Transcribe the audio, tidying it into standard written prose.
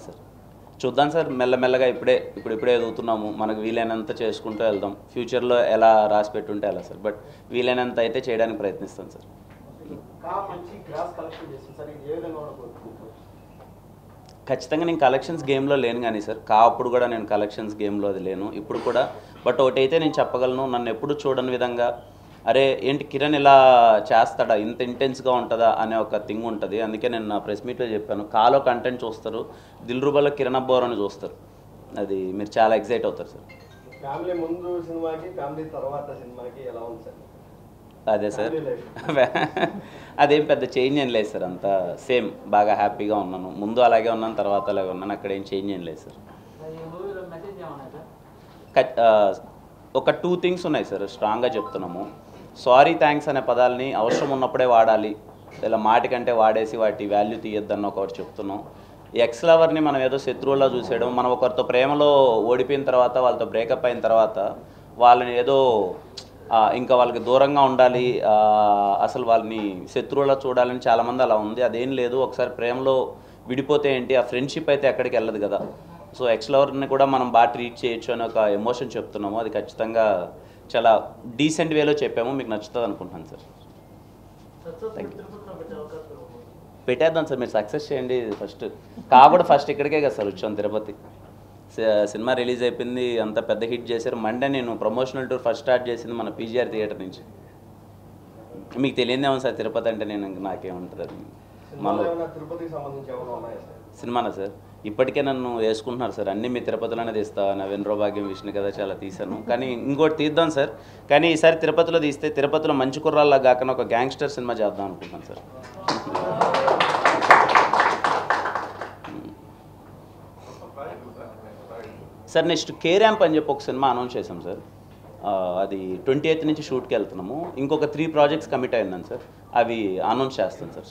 Sir చూద్దాం sir, మెల్లమెల్లగా ఇప్పుడిప్పుడే ఎదుగుతున్నాము, మనకు వీలైనంత చేసుకుంటూ వెళ్దాం. ఫ్యూచర్లో ఎలా రాసి పెట్టుంటే అలా సార్, బట్ వీలైనంత అయితే చేయడానికి ప్రయత్నిస్తాను సార్. ఖచ్చితంగా నేను కలెక్షన్స్ గేమ్లో లేను కానీ సార్, అప్పుడు కూడా నేను కలెక్షన్స్ గేమ్లో అది లేను, ఇప్పుడు కూడా. బట్ ఒకటైతే నేను చెప్పగలను, నన్ను ఎప్పుడు చూడని విధంగా అరే ఏంటి కిరణ్ ఇలా చేస్తాడా, ఇంత ఇంటెన్స్గా ఉంటుందా అనే ఒక థింగ్ ఉంటుంది. అందుకే నేను నా ప్రెస్ మీట్లో చెప్పాను, కాలో కంటెంట్ చూస్తారు, దిల్రుబాలో కిరణ్ అబ్బోర్ అని చూస్తారు. అది మీరు చాలా ఎక్సైట్ అవుతారు సార్. ఫ్యామిలీ ముందు సినిమాకి ఫ్యామిలీ తర్వాత సినిమాకి ఎలా ఉంది సార్? అదే సార్, అదేం పెద్ద చేంజ్ ఏం లేదు సార్, అంతా సేమ్. బాగా హ్యాపీగా ఉన్నాను, ముందు అలాగే ఉన్నాను, తర్వాత అలాగే ఉన్నాను, అక్కడ ఏం చేంజ్ ఏం లేదు సార్. ఒక 2 థింగ్స్ ఉన్నాయి సార్, స్ట్రాంగ్గా చెప్తున్నాము. సారీ థ్యాంక్స్ అనే పదాలని అవసరం ఉన్నప్పుడే వాడాలి, ఇలా మాటి కంటే వాడేసి వాటి వాల్యూ తీయొద్దన్న ఒకటి చెప్తున్నాం. ఈ ఎక్స్ లవర్ని మనం ఏదో శత్రువులా చూసేయడం, మనం ఒకరితో ప్రేమలో ఓడిపోయిన తర్వాత, వాళ్ళతో బ్రేకప్ అయిన తర్వాత వాళ్ళని ఏదో ఇంకా వాళ్ళకి దూరంగా ఉండాలి, అసలు వాళ్ళని శత్రువులా చూడాలని చాలామంది అలా ఉంది. అదేం లేదు, ఒకసారి ప్రేమలో విడిపోతే ఏంటి, ఆ ఫ్రెండ్షిప్ అయితే ఎక్కడికి వెళ్ళదు కదా. సో ఎక్స్ లవర్ని కూడా మనం బాగా ట్రీట్ చేయొచ్చు అని ఒక ఎమోషన్ చెప్తున్నాము. అది ఖచ్చితంగా చాలా డీసెంట్ వేలో చెప్పాము, మీకు నచ్చుతుంది అనుకుంటున్నాను సార్. పెట్టేద్దాం సార్, మీరు సక్సెస్ చేయండి ఫస్ట్. కూడా ఫస్ట్ ఇక్కడికే కదా సార్ వచ్చాను, తిరుపతి. సినిమా రిలీజ్ అయిపోయింది, అంత పెద్ద హిట్ చేశారు. మండే నేను ప్రమోషనల్ టూర్ ఫస్ట్ స్టార్ట్ చేసింది మన పీజీఆర్ థియేటర్ నుంచి. మీకు తెలియదేమో సార్, తిరుపతి అంటే నేను నాకేముంటుంది అది. సినిమానా సార్, ఇప్పటికే నన్ను వేసుకుంటున్నారు సార్, అన్నీ మీ తిరుపతిలోనే తీస్తా, నవేంద్ర భాగ్యం విష్ణు కదా చాలా తీశాను, కానీ ఇంకోటి తీద్దాం సార్. కానీ ఈసారి తిరుపతిలో తీస్తే తిరుపతిలో మంచి కుర్రాల్లా కాకుండా ఒక గ్యాంగ్స్టర్ సినిమా చేద్దాం అనుకుంటున్నాను sir. Sir next K ramp అని చెప్పి ఒక సినిమా అనౌన్స్ చేసాం సార్, అది 28th నుంచి షూట్కి వెళ్తున్నాము. ఇంకొక 3 ప్రాజెక్ట్స్ కమిట్ అయినాను సార్, అవి అనౌన్స్ చేస్తాను సార్.